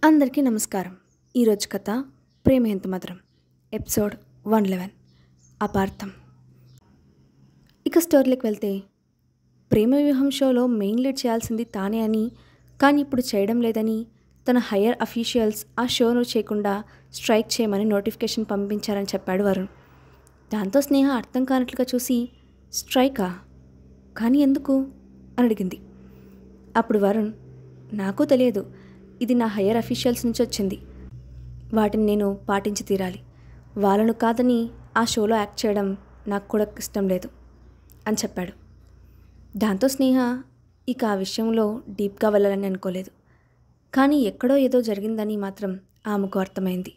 అందరికీ నమస్కారం. ఈరోజు కథ ప్రేమ ఎంత మధురం, ఎపిసోడ్ 111 అపార్థం. ఇక స్టోరీలోకి వెళ్తే, ప్రేమ వ్యూహం షోలో మెయిన్ లీడ్ చేయాల్సింది తానే అని, కానీ ఇప్పుడు చేయడం లేదని తన హయ్యర్ అఫీషియల్స్ ఆ షోను చేయకుండా స్ట్రైక్ చేయమని నోటిఫికేషన్ పంపించారని చెప్పాడు వరుణ్. దాంతో స్నేహ అర్థం కానట్లుగా చూసి, స్ట్రైకా? కానీ ఎందుకు అని అడిగింది. అప్పుడు వరుణ్, నాకు తెలియదు, ఇది నా హయ్యర్ అఫీషియల్స్ నుంచి వచ్చింది, వాటిని నేను పాటించి తీరాలి. వాళ్ళను కాదని ఆ షోలో యాక్ట్ చేయడం నాకు కూడా ఇష్టం లేదు అని చెప్పాడు. దాంతో స్నేహ ఇక ఆ విషయంలో డీప్గా వెళ్ళాలని అనుకోలేదు. కానీ ఎక్కడో ఏదో జరిగిందని మాత్రం ఆమెకు అర్థమైంది.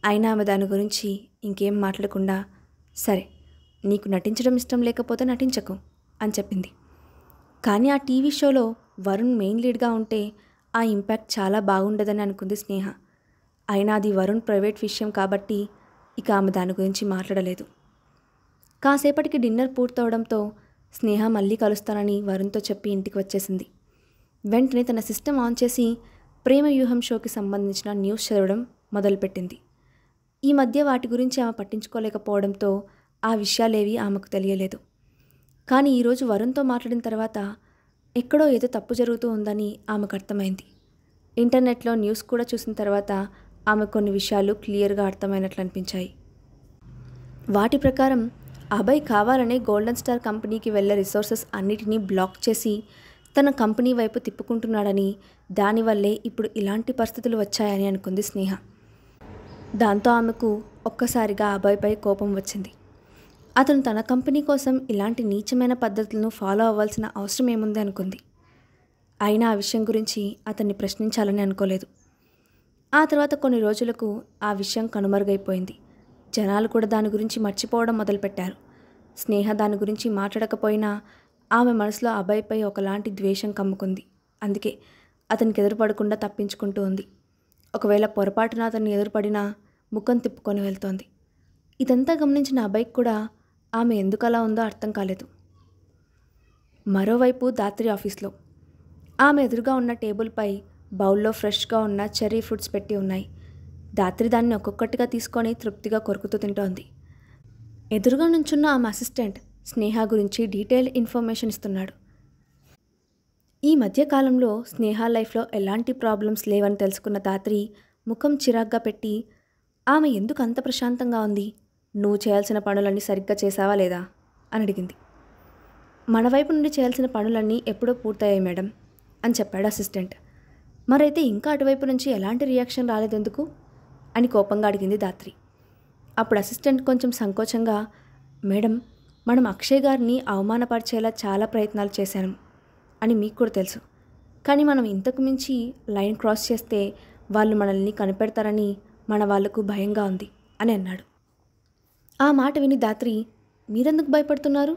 అయినా ఆమె దాని గురించి ఇంకేం మాట్లాడకుండా, సరే నీకు నటించడం ఇష్టం లేకపోతే నటించకు అని చెప్పింది. కానీ ఆ టీవీ షోలో వరుణ్ మెయిన్ లీడ్గా ఉంటే ఆ ఇంపాక్ట్ చాలా బాగుండదని అనుకుంది స్నేహ. అయినా అది వరుణ్ ప్రైవేట్ విషయం కాబట్టి ఇక ఆమె దాని గురించి మాట్లాడలేదు. కాసేపటికి డిన్నర్ పూర్తవడంతో స్నేహ మళ్ళీ కలుస్తానని వరుణ్తో చెప్పి ఇంటికి వచ్చేసింది. వెంటనే తన సిస్టమ్ ఆన్ చేసి ప్రేమ వ్యూహం షోకి సంబంధించిన న్యూస్ చదవడం మొదలుపెట్టింది. ఈ మధ్య వాటి గురించి ఆమె పట్టించుకోలేకపోవడంతో ఆ విషయాలేవి ఆమెకు తెలియలేదు. కానీ ఈరోజు వరుణ్తో మాట్లాడిన తర్వాత ఎక్కడో ఏదో తప్పు జరుగుతూ ఉందని ఆమెకు అర్థమైంది. ఇంటర్నెట్లో న్యూస్ కూడా చూసిన తర్వాత ఆమె కొన్ని విషయాలు క్లియర్గా అర్థమైనట్లు అనిపించాయి. వాటి ప్రకారం అభయ్ కావాలనే గోల్డెన్ స్టార్ కంపెనీకి వెళ్ళే రిసోర్సెస్ అన్నిటినీ బ్లాక్ చేసి తన కంపెనీ వైపు తిప్పుకుంటున్నాడని, దానివల్లే ఇప్పుడు ఇలాంటి పరిస్థితులు వచ్చాయని అనుకుంది స్నేహ. దాంతో ఆమెకు ఒక్కసారిగా అభయ్పై కోపం వచ్చింది. అతను తన కంపెనీ కోసం ఇలాంటి నీచమైన పద్ధతులను ఫాలో అవ్వాల్సిన అవసరం ఏముంది అనుకుంది. అయినా ఆ విషయం గురించి అతన్ని ప్రశ్నించాలని అనుకోలేదు. ఆ తర్వాత కొన్ని రోజులకు ఆ విషయం కనుమరుగైపోయింది. జనాలు కూడా దాని గురించి మర్చిపోవడం మొదలుపెట్టారు. స్నేహ దాని గురించి మాట్లాడకపోయినా ఆమె మనసులో అభయ్పై ఒకలాంటి ద్వేషం కమ్ముకుంది. అందుకే అతనికి ఎదురుపడకుండా తప్పించుకుంటూ ఉంది. ఒకవేళ పొరపాటున అతన్ని ఎదురుపడినా ముఖం తిప్పుకొని వెళ్తోంది. ఇదంతా గమనించిన అభయ్కి కూడా ఆమె ఎందుకు అలా ఉందో అర్థం కాలేదు. మరోవైపు దాత్రి ఆఫీస్లో ఆమె ఎదురుగా ఉన్న టేబుల్పై బౌల్లో ఫ్రెష్గా ఉన్న చెర్రీ ఫ్రూట్స్ పెట్టి ఉన్నాయి. దాత్రి దాన్ని ఒక్కొక్కటిగా తీసుకొని తృప్తిగా కొరుకుతూ తింటోంది. ఎదురుగా నుంచున్న ఆమె అసిస్టెంట్ స్నేహ గురించి డీటెయిల్డ్ ఇన్ఫర్మేషన్ ఇస్తున్నాడు. ఈ మధ్యకాలంలో స్నేహ లైఫ్లో ఎలాంటి ప్రాబ్లమ్స్ లేవని తెలుసుకున్న దాత్రి ముఖం చిరాగ్గా పెట్టి, ఆమె ఎందుకు అంత ప్రశాంతంగా ఉంది, నువ్వు చేయాల్సిన పనులన్నీ సరిగ్గా చేసావా లేదా అని అడిగింది. మన వైపు నుండి చేయాల్సిన పనులన్నీ ఎప్పుడో పూర్తయ్యాయి మేడం అని చెప్పాడు అసిస్టెంట్. మరైతే ఇంకా అటువైపు నుంచి ఎలాంటి రియాక్షన్ రాలేదెందుకు అని కోపంగా అడిగింది దాత్రి. అప్పుడు అసిస్టెంట్ కొంచెం సంకోచంగా, మేడం, మనం అక్షయ్ గారిని అవమానపరిచేలా చాలా ప్రయత్నాలు చేశాను అని మీకు కూడా తెలుసు. కానీ మనం ఇంతకు మించి లైన్ క్రాస్ చేస్తే వాళ్ళు మనల్ని కనిపెడతారని మన వాళ్లకు భయంగా ఉంది అని అన్నాడు. ఆ మాట విని దాత్రి, మీరెందుకు భయపడుతున్నారు?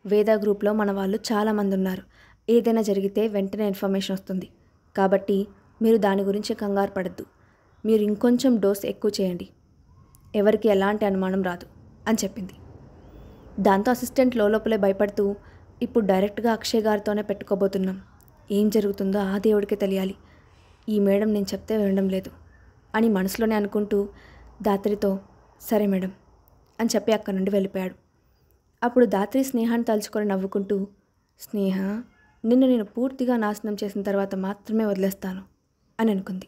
వేద గ్రూప్లో మన వాళ్ళు చాలామంది ఉన్నారు. ఏదైనా జరిగితే వెంటనే ఇన్ఫర్మేషన్ వస్తుంది. కాబట్టి మీరు దాని గురించి కంగారు పడద్దు. మీరు ఇంకొంచెం డోస్ ఎక్కువ చేయండి, ఎవరికి ఎలాంటి అనుమానం రాదు అని చెప్పింది. దాంతో అసిస్టెంట్ లోపలే భయపడుతూ, ఇప్పుడు డైరెక్ట్గా అక్షయ్ గారితోనే పెట్టుకోబోతున్నాం. ఏం జరుగుతుందో ఆ దేవుడికే తెలియాలి. ఈ మేడం నేను చెప్తే వినడం లేదు అని మనసులోనే అనుకుంటూ దాత్రితో, సరే మేడం అని చెప్పి అక్కడి నుండి వెళ్ళిపోయాడు. అప్పుడు దాత్రి స్నేహాన్ని తలుచుకొని నవ్వుకుంటూ, స్నేహ, నిన్ను నేను పూర్తిగా నాశనం చేసిన తర్వాత మాత్రమే వదిలేస్తాను అని అనుకుంది.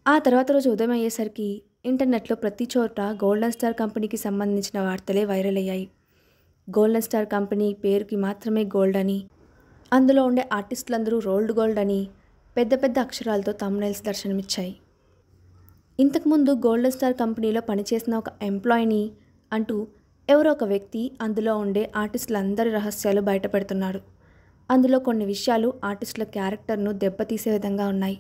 ఆ తర్వాత రోజు ఉదయం అయ్యేసరికి ఇంటర్నెట్లో ప్రతి చోట గోల్డెన్ స్టార్ కంపెనీకి సంబంధించిన వార్తలే వైరల్ అయ్యాయి. గోల్డెన్ స్టార్ కంపెనీ పేరుకి మాత్రమే గోల్డ్ అని, అందులో ఉండే ఆర్టిస్టులందరూ రోల్డ్ గోల్డ్ అని పెద్ద పెద్ద అక్షరాలతో థంబ్నెయిల్స్ దర్శనమిచ్చాయి. ఇంతకుముందు గోల్డెన్ స్టార్ కంపెనీలో పనిచేసిన ఒక ఎంప్లాయీని అంటూ ఎవరో ఒక వ్యక్తి అందులో ఉండే ఆర్టిస్టులందరి రహస్యాలు బయటపెడుతున్నాడు. అందులో కొన్ని విషయాలు ఆర్టిస్టుల క్యారెక్టర్ను దెబ్బతీసే విధంగా ఉన్నాయి.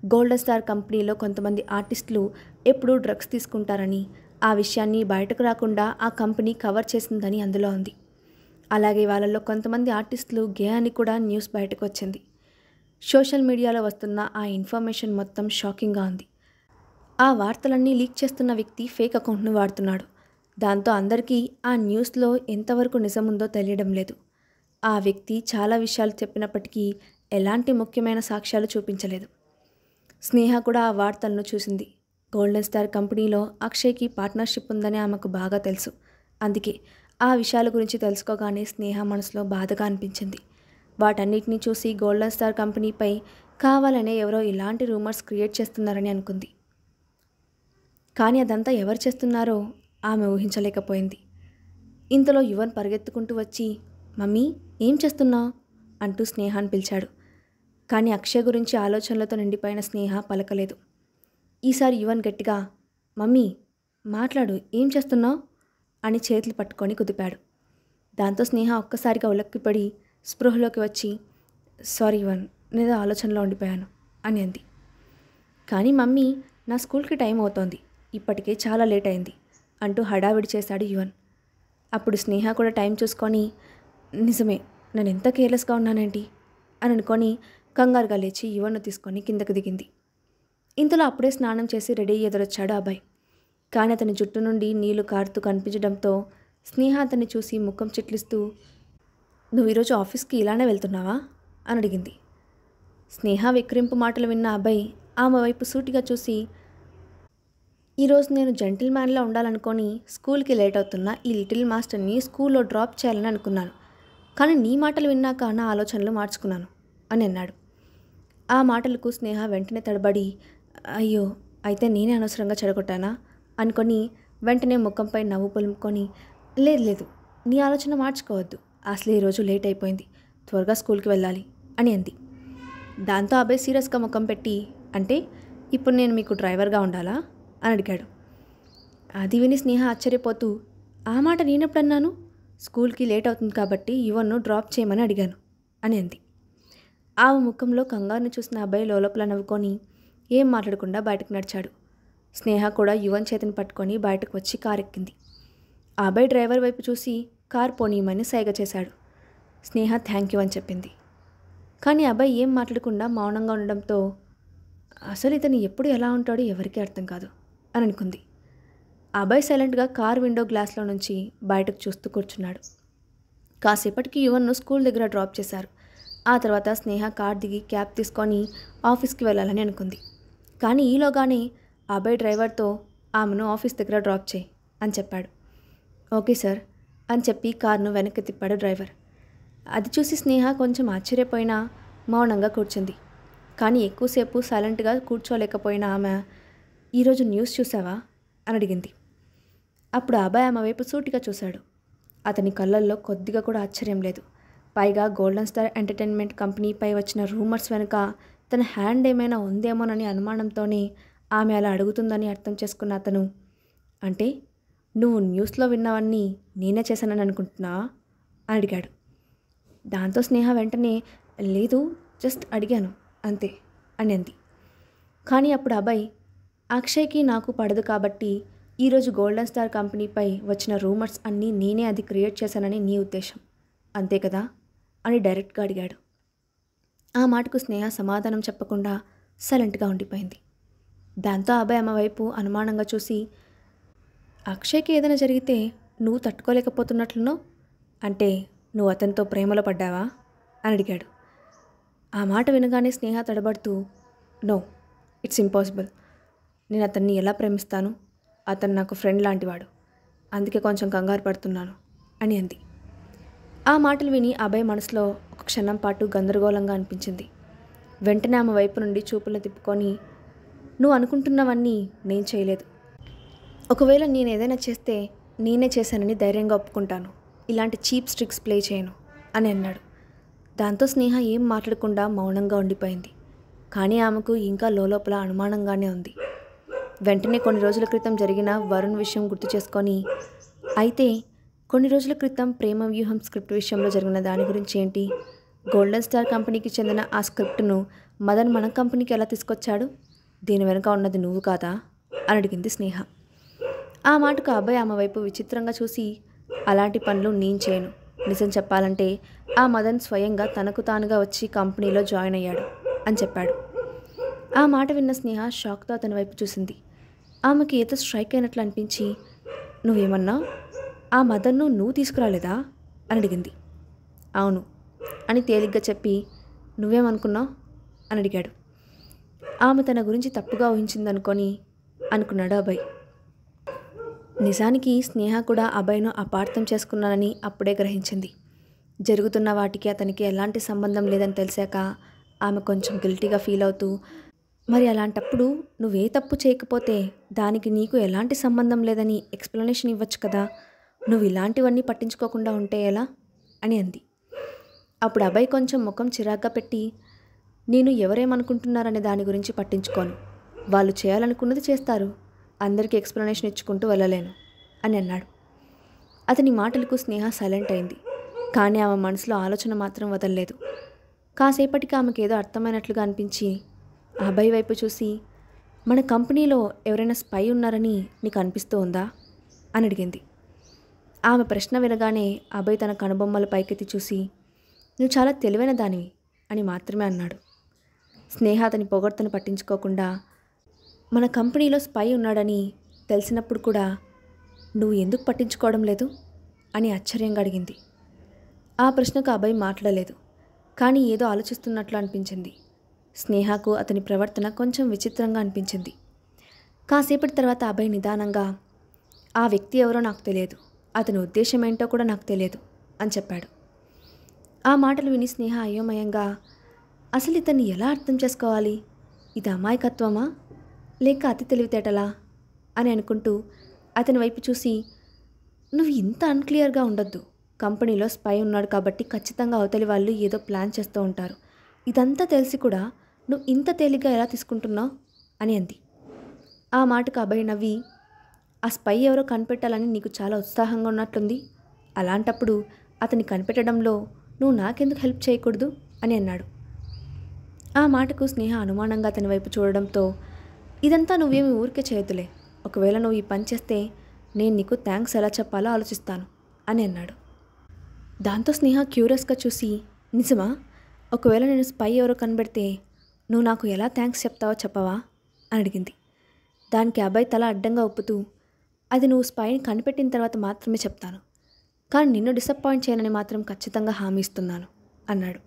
గోల్డెన్ స్టార్ కంపెనీలో కొంతమంది ఆర్టిస్టులు ఎప్పుడూ డ్రగ్స్ తీసుకుంటారని, ఆ విషయాన్ని బయటకు రాకుండా ఆ కంపెనీ కవర్ చేసిందని అందులో ఉంది. అలాగే వాళ్ళల్లో కొంతమంది ఆర్టిస్టులు గే అని కూడా న్యూస్ బయటకు వచ్చింది. సోషల్ మీడియాలో వస్తున్న ఆ ఇన్ఫర్మేషన్ మొత్తం షాకింగ్గా ఉంది. ఆ వార్తలన్నీ లీక్ చేస్తున్న వ్యక్తి ఫేక్ అకౌంట్ను వాడుతున్నాడు. దాంతో అందరికీ ఆ న్యూస్లో ఎంతవరకు నిజముందో తెలియడం లేదు. ఆ వ్యక్తి చాలా విషయాలు చెప్పినప్పటికీ ఎలాంటి ముఖ్యమైన సాక్ష్యాలు చూపించలేదు. స్నేహ కూడా ఆ వార్తలను చూసింది. గోల్డెన్ స్టార్ కంపెనీలో అక్షయ్కి పార్ట్నర్షిప్ ఉందని ఆమెకు బాగా తెలుసు. అందుకే ఆ విషయాల గురించి తెలుసుకోగానే స్నేహ మనసులో బాధగా అనిపించింది. వాటన్నిటినీ చూసి గోల్డెన్ స్టార్ కంపెనీపై కావాలనే ఎవరో ఇలాంటి రూమర్స్ క్రియేట్ చేస్తున్నారని అనుకుంది. కానీ అదంతా ఎవరు చేస్తున్నారో ఆమె ఊహించలేకపోయింది. ఇంతలో యువన్ పరిగెత్తుకుంటూ వచ్చి, మమ్మీ ఏం చేస్తున్నావు అంటూ స్నేహాన్ని పిలిచాడు. కానీ అక్షయ్ గురించి ఆలోచనలతో నిండిపోయిన స్నేహ పలకలేదు. ఈసారి యువన్ గట్టిగా, మమ్మీ మాట్లాడు, ఏం చేస్తున్నావు అని చేతులు పట్టుకొని కుదిపాడు. దాంతో స్నేహ ఒక్కసారిగా ఉలక్కిపడి స్పృహలోకి వచ్చి, సారీ యువన్, నేనేదో ఆలోచనలో ఉండిపోయాను అని అంది. కానీ మమ్మీ, నా స్కూల్కి టైం అవుతోంది, ఇప్పటికే చాలా లేట్ అయింది అంటూ హడావిడి చేశాడు యువన్. అప్పుడు స్నేహ కూడా టైం చూసుకొని, నిజమే, నేను ఎంత కేర్లెస్గా ఉన్నానేంటి అని అనుకొని కంగారుగా లేచి యువన్ను తీసుకొని కిందకు దిగింది. ఇంతలో అప్పుడే స్నానం చేసి రెడీ ఎదురొచ్చాడు అబ్బాయి. కానీ అతని జుట్టు నుండి నీళ్లు కారుతూ కనిపించడంతో స్నేహ అతన్ని చూసి ముఖం చిట్లిస్తూ, నువ్వు ఈరోజు ఆఫీస్కి ఇలానే వెళ్తున్నావా అని అడిగింది. స్నేహ విక్రింపు మాటలు విన్న అబ్బాయి ఆమె వైపు సూటిగా చూసి, ఈరోజు నేను జెంటిల్మ్యాన్లా ఉండాలనుకొని స్కూల్కి లేట్ అవుతున్న ఈ లిటిల్ మాస్టర్ని స్కూల్లో డ్రాప్ చేయాలని అనుకున్నాను. కానీ నీ మాటలు విన్నాక నా ఆలోచనలు మార్చుకున్నాను అని అన్నాడు. ఆ మాటలకు స్నేహ వెంటనే తడబడి, అయ్యో, అయితే నేనే అనవసరంగా చెడగొట్టానా అనుకొని వెంటనే ముఖంపై నవ్వు పొలుముకొని, లేదు లేదు, నీ ఆలోచన మార్చుకోవద్దు, అసలు ఈరోజు లేట్ అయిపోయింది, త్వరగా స్కూల్కి వెళ్ళాలి అని అంది. దాంతో అబ్బాయి సీరియస్గా ముఖం పెట్టి, అంటే ఇప్పుడు నేను మీకు డ్రైవర్గా ఉండాలా అని అడిగాడు. అది విని స్నేహ ఆశ్చర్యపోతూ, ఆ మాట నేనెప్పుడన్నాను, స్కూల్కి లేట్ అవుతుంది కాబట్టి యువన్ను డ్రాప్ చేయమని అడిగాను అని అంది. ఆ ముఖంలో కంగారుని చూసిన అబ్బాయి లోపల నవ్వుకొని ఏం మాట్లాడకుండా బయటకు నడిచాడు. స్నేహ కూడా యువన్ చేతిని పట్టుకొని బయటకు వచ్చి కారు ఎక్కింది. ఆ అబ్బాయి డ్రైవర్ వైపు చూసి కారు పోనీయమని సైగ చేశాడు. స్నేహ థ్యాంక్ యూ అని చెప్పింది. కానీ అబ్బాయి ఏం మాట్లాడకుండా మౌనంగా ఉండడంతో అసలు ఇతను ఎప్పుడు ఎలా ఉంటాడో ఎవరికీ అర్థం కాదు అని అనుకుంది. ఆ అబ్బాయి సైలెంట్గా కార్ విండో గ్లాస్లో నుంచి బయటకు చూస్తూ కూర్చున్నాడు. కాసేపటికి యువన్ను స్కూల్ దగ్గర డ్రాప్ చేశారు. ఆ తర్వాత స్నేహ కార్ దిగి క్యాబ్ తీసుకొని ఆఫీస్కి వెళ్ళాలని అనుకుంది. కానీ ఈలోగానే ఆ అబ్బాయి డ్రైవర్తో ఆమెను ఆఫీస్ దగ్గర డ్రాప్ చేయి అని చెప్పాడు. ఓకే సార్ అని చెప్పి కార్ను వెనక్కి తిప్పాడు డ్రైవర్. అది చూసి స్నేహ కొంచెం ఆశ్చర్యపోయినా మౌనంగా కూర్చుంది. కానీ ఎక్కువసేపు సైలెంట్గా కూర్చోలేకపోయిన ఆమె, ఈరోజు న్యూస్ చూసావా అని అడిగింది. అప్పుడు ఆ అబ్బాయి ఆమె వైపు సూటిగా చూశాడు. అతని కళ్ళల్లో కొద్దిగా కూడా ఆశ్చర్యం లేదు. పైగా గోల్డెన్ స్టార్ ఎంటర్టైన్మెంట్ కంపెనీపై వచ్చిన రూమర్స్ వెనుక తన హ్యాండ్ ఏమైనా ఉందేమోనని అనుమానంతోనే ఆమె అలా అడుగుతుందని అర్థం చేసుకున్న అతను, అంటే నువ్వు న్యూస్లో విన్నవన్నీ నేనే చేశానని అనుకుంటున్నావా అని అడిగాడు. దాంతో స్నేహ వెంటనే, లేదు, జస్ట్ అడిగాను అంతే అని అంది. కానీ అప్పుడు అబ్బాయి, అక్షయ్కి నాకు పడదు కాబట్టి ఈరోజు గోల్డెన్ స్టార్ కంపెనీపై వచ్చిన రూమర్స్ అన్నీ నేనే అది క్రియేట్ చేశానని నీ ఉద్దేశం, అంతే కదా అని డైరెక్ట్గా అడిగాడు. ఆ మాటకు స్నేహ సమాధానం చెప్పకుండా సైలెంట్గా ఉండిపోయింది. దాంతో అబ్బాయి ఆమె వైపు అనుమానంగా చూసి, అక్షయ్కి ఏదైనా జరిగితే నువ్వు తట్టుకోలేకపోతున్నట్లునో, అంటే నువ్వు అతనితో ప్రేమలో పడ్డావా అని అడిగాడు. ఆ మాట వినగానే స్నేహ తడబడుతూ, నో, ఇట్స్ ఇంపాసిబుల్, నేను అతన్ని ఎలా ప్రేమిస్తాను, అతను నాకు ఫ్రెండ్ లాంటివాడు, అందుకే కొంచెం కంగారు పడుతున్నాను అని అంది. ఆ మాటలు విని అభయ్ మనసులో ఒక క్షణం పాటు గందరగోళంగా అనిపించింది. వెంటనే ఆమె వైపు నుండి చూపులను తిప్పుకొని, నువ్వు అనుకుంటున్నవన్నీ నేను చేయలేదు, ఒకవేళ నేను ఏదైనా చేస్తే నేనే చేశానని ధైర్యంగా ఒప్పుకుంటాను, ఇలాంటి చీప్ ట్రిక్స్ ప్లే చేయను అని అన్నాడు. దాంతో స్నేహ ఏం మాట్లాడకుండా మౌనంగా ఉండిపోయింది. కానీ ఆమెకు ఇంకా లోపల అనుమానంగానే ఉంది. వెంటనే కొన్ని రోజుల క్రితం జరిగిన వరుణ్ విషయం గుర్తు చేసుకొని, అయితే కొన్ని రోజుల క్రితం ప్రేమ వ్యూహం స్క్రిప్ట్ విషయంలో జరిగిన దాని గురించి ఏంటి, గోల్డెన్ స్టార్ కంపెనీకి చెందిన ఆ స్క్రిప్ట్ను మదన్ మన కంపెనీకి ఎలా తీసుకొచ్చాడు, దీని వెనుక ఉన్నది నువ్వు కాదా అని అడిగింది స్నేహ. ఆ మాటకు అబ్బాయి ఆమె వైపు విచిత్రంగా చూసి, అలాంటి పనులు నేను చేయను, నిజం చెప్పాలంటే ఆ మదన్ స్వయంగా తనకు తానుగా వచ్చి కంపెనీలో జాయిన్ అయ్యాడు అని చెప్పాడు. ఆ మాట విన్న స్నేహ షాక్తో అతని వైపు చూసింది. ఆమెకి ఏదో స్ట్రైక్ అయినట్లు అనిపించి, నువ్వేమన్నా, ఆ మదన్ను నువ్వు తీసుకురాలేదా అని అడిగింది. అవును అని తేలిగ్గా చెప్పి, నువ్వేమనుకున్నావు అని అడిగాడు. ఆమె తన గురించి తప్పుగా ఊహించిందనుకొని అనుకున్నాడు అభయ్. నిజానికి స్నేహ కూడా అభయ్ను అపార్థం చేసుకున్నానని అప్పుడే గ్రహించింది. జరుగుతున్న వాటికి అతనికి ఎలాంటి సంబంధం లేదని తెలిసాక ఆమె కొంచెం గిల్టీగా ఫీల్ అవుతూ, మరి అలాంటప్పుడు నువ్వే తప్పు చేయకపోతే దానికి నీకు ఎలాంటి సంబంధం లేదని ఎక్స్ప్లెనేషన్ ఇవ్వచ్చు కదా, నువ్వు ఇలాంటివన్నీ పట్టించుకోకుండా ఉంటే ఎలా అని అంది. అప్పుడు అభయ్ కొంచెం ముఖం చిరాగ్గా పెట్టి, నేను ఎవరేమనుకుంటున్నారనే దాని గురించి పట్టించుకోను, వాళ్ళు చేయాలనుకున్నది చేస్తారు, అందరికీ ఎక్స్ప్లెనేషన్ ఇచ్చుకుంటూ వెళ్ళలేను అని అన్నాడు. అతని మాటలకు స్నేహ సైలెంట్ అయింది. కానీ ఆమె మనసులో ఆలోచన మాత్రం వదలలేదు. కాసేపటికి ఆమెకు ఏదో అర్థమైనట్లుగా అనిపించి అభయ్ వైపు చూసి, మన కంపెనీలో ఎవరైనా స్పై ఉన్నారని నీకు అనిపిస్తూ ఉందా అని అడిగింది. ఆమె ప్రశ్న వినగానే అభయ్ తన కనుబొమ్మల పైకెత్తి చూసి, నువ్వు చాలా తెలివైన దానివి అని మాత్రమే అన్నాడు. స్నేహ అతని పొగడ్తను పట్టించుకోకుండా, మన కంపెనీలో స్పై ఉన్నాడని తెలిసినప్పుడు కూడా నువ్వు ఎందుకు పట్టించుకోవడం లేదు అని ఆశ్చర్యంగా అడిగింది. ఆ ప్రశ్నకు అభయ్ మాట్లాడలేదు. కానీ ఏదో ఆలోచిస్తున్నట్లు అనిపించింది. స్నేహకు అతని ప్రవర్తన కొంచెం విచిత్రంగా అనిపించింది. కాసేపటి తర్వాత అభయ్ నిదానంగా, ఆ వ్యక్తి ఎవరో నాకు తెలియదు, అతని ఉద్దేశం ఏంటో కూడా నాకు తెలియదు అని చెప్పాడు. ఆ మాటలు విని స్నేహ అయోమయంగా, అసలు ఇతన్ని ఎలా అర్థం చేసుకోవాలి, ఇది అమాయకత్వమా లేక అతి తెలివితేటలా అని అనుకుంటూ అతని వైపు చూసి, నువ్వు ఇంత అన్క్లియర్గా ఉండొద్దు, కంపెనీలో స్పై ఉన్నాడు కాబట్టి ఖచ్చితంగా అవతలి వాళ్ళు ఏదో ప్లాన్ చేస్తూ ఉంటారు, ఇదంతా తెలిసి కూడా నువ్వు ఇంత తేలిగ్గా ఎలా తీసుకుంటున్నావు అని అంది. ఆ మాటకు అభయ్ నవ్వి, ఆ స్పై ఎవరో కనిపెట్టాలని నీకు చాలా ఉత్సాహంగా ఉన్నట్లుంది, అలాంటప్పుడు అతన్ని కనిపెట్టడంలో నువ్వు నాకెందుకు హెల్ప్ చేయకూడదు అని అన్నాడు. ఆ మాటకు స్నేహ అనుమానంగా అతని వైపు చూడడంతో, ఇదంతా నువ్వేమి ఊరికే చేయొద్దులే, ఒకవేళ నువ్వు ఈ పని చేస్తే నేను నీకు థ్యాంక్స్ ఎలా చెప్పాలో ఆలోచిస్తాను అని అన్నాడు. దాంతో స్నేహ క్యూరియస్గా చూసి, నిజమా, ఒకవేళ నేను స్పై ఎవరో కనిపెడితే నువ్వు నాకు ఎలా థ్యాంక్స్ చెప్తావో చెప్పవా అని అడిగింది. దానికి అభయ్ తల అడ్డంగా ఒప్పుతూ, అది నువ్వు స్పైని కనిపెట్టిన తర్వాత మాత్రమే చెప్తాను, కానీ నిన్ను డిసప్పాయింట్ చేయనని మాత్రం ఖచ్చితంగా హామీ ఇస్తున్నాను అన్నాడు.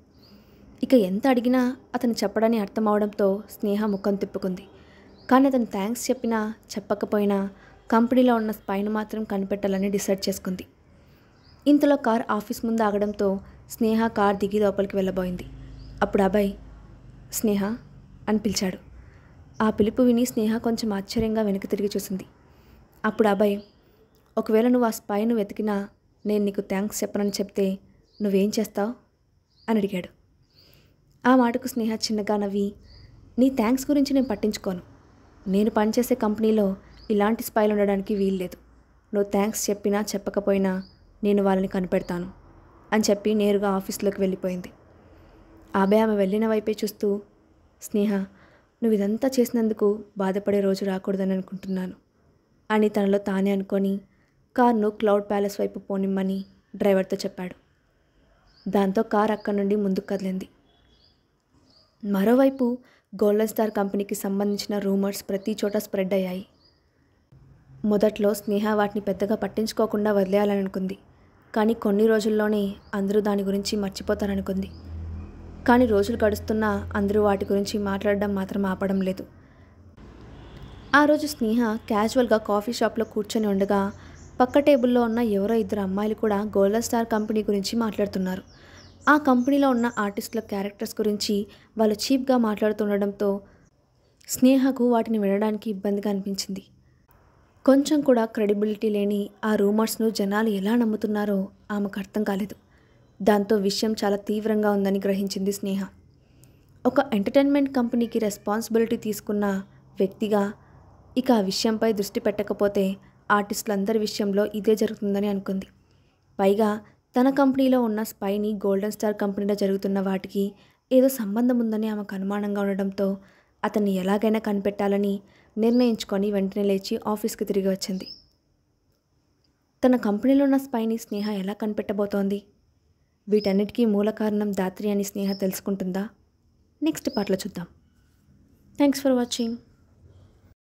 ఇక ఎంత అడిగినా అతను చెప్పడని అర్థం అవడంతో స్నేహ ముఖం తిప్పుకుంది. కానీ అతను థ్యాంక్స్ చెప్పినా చెప్పకపోయినా కంపెనీలో ఉన్న స్పైను మాత్రం కనిపెట్టాలని డిసైడ్ చేసుకుంది. ఇంతలో కార్ ఆఫీస్ ముందు ఆగడంతో స్నేహ కార్ దిగి లోపలికి వెళ్ళబోయింది. అప్పుడు అభయ్, స్నేహ అని పిలిచాడు. ఆ పిలుపు విని స్నేహ కొంచెం ఆశ్చర్యంగా వెనక్కి తిరిగి చూసింది. అప్పుడు అభయ్, ఒకవేళ నువ్వు ఆ స్పైను వెతికినా నేను నీకు థ్యాంక్స్ చెప్పనని చెప్తే నువ్వేం చేస్తావు అని అడిగాడు. ఆ మాటకు స్నేహ చిన్నగా నవ్వి, నీ థ్యాంక్స్ గురించి నేను పట్టించుకోను, నేను పనిచేసే కంపెనీలో ఇలాంటి స్పైలు ఉండడానికి వీల్లేదు, నువ్వు థ్యాంక్స్ చెప్పినా చెప్పకపోయినా నేను వాళ్ళని కనిపెడతాను అని చెప్పి నేరుగా ఆఫీస్లోకి వెళ్ళిపోయింది. అభయ్ ఆమె వెళ్ళిన వైపే చూస్తూ, స్నేహ, నువ్వు ఇదంతా చేసినందుకు బాధపడే రోజు రాకూడదని అనుకుంటున్నాను అని తనలో తానే అనుకొని కార్ను క్లౌడ్ ప్యాలెస్ వైపు పోనిమ్మని డ్రైవర్తో చెప్పాడు. దాంతో కార్ అక్కడి నుండి ముందుకు కదిలింది. మరోవైపు గోల్డెన్ స్టార్ కంపెనీకి సంబంధించిన రూమర్స్ ప్రతి చోట స్ప్రెడ్ అయ్యాయి. మొదట్లో స్నేహ వాటిని పెద్దగా పట్టించుకోకుండా వదిలేయాలని అనుకుంది. కానీ కొన్ని రోజుల్లోనే అందరూ దాని గురించి మర్చిపోతారనుకుంది. కానీ రోజులు గడుస్తున్నా అందరూ వాటి గురించి మాట్లాడడం మాత్రం ఆపడం లేదు. ఆ రోజు స్నేహ క్యాజువల్గా కాఫీ షాప్లో కూర్చొని ఉండగా పక్క టేబుల్లో ఉన్న ఎవరో ఇద్దరు అమ్మాయిలు కూడా గోల్డెన్ స్టార్ కంపెనీ గురించి మాట్లాడుతున్నారు. ఆ కంపెనీలో ఉన్న ఆర్టిస్టుల క్యారెక్టర్స్ గురించి వాళ్ళు చీప్గా మాట్లాడుతుండడంతో స్నేహకు వాటిని వినడానికి ఇబ్బందిగా అనిపించింది. కొంచెం కూడా క్రెడిబిలిటీ లేని ఆ రూమర్స్ను జనాలు ఎలా నమ్ముతున్నారో ఆమెకు అర్థం కాలేదు. దాంతో విషయం చాలా తీవ్రంగా ఉందని గ్రహించింది స్నేహ. ఒక ఎంటర్టైన్మెంట్ కంపెనీకి రెస్పాన్సిబిలిటీ తీసుకున్న వ్యక్తిగా ఇక ఆ విషయంపై దృష్టి పెట్టకపోతే ఆర్టిస్టులందరి విషయంలో ఇదే జరుగుతుందని అనుకుంది. పైగా తన కంపెనీలో ఉన్న స్పైని గోల్డెన్ స్టార్ కంపెనీలో జరుగుతున్న వాటికి ఏదో సంబంధం ఉందని ఆమెకు అనుమానంగా ఉండడంతో అతన్ని ఎలాగైనా కనిపెట్టాలని నిర్ణయించుకొని వెంటనే లేచి ఆఫీస్కి తిరిగి వచ్చింది. తన కంపెనీలో ఉన్న స్పైని స్నేహ ఎలా కనిపెట్టబోతోంది? వీటన్నిటికీ మూల కారణం దాత్రి అని స్నేహ తెలుసుకుంటుందా? నెక్స్ట్ పార్ట్లో చూద్దాం. Thanks for watching.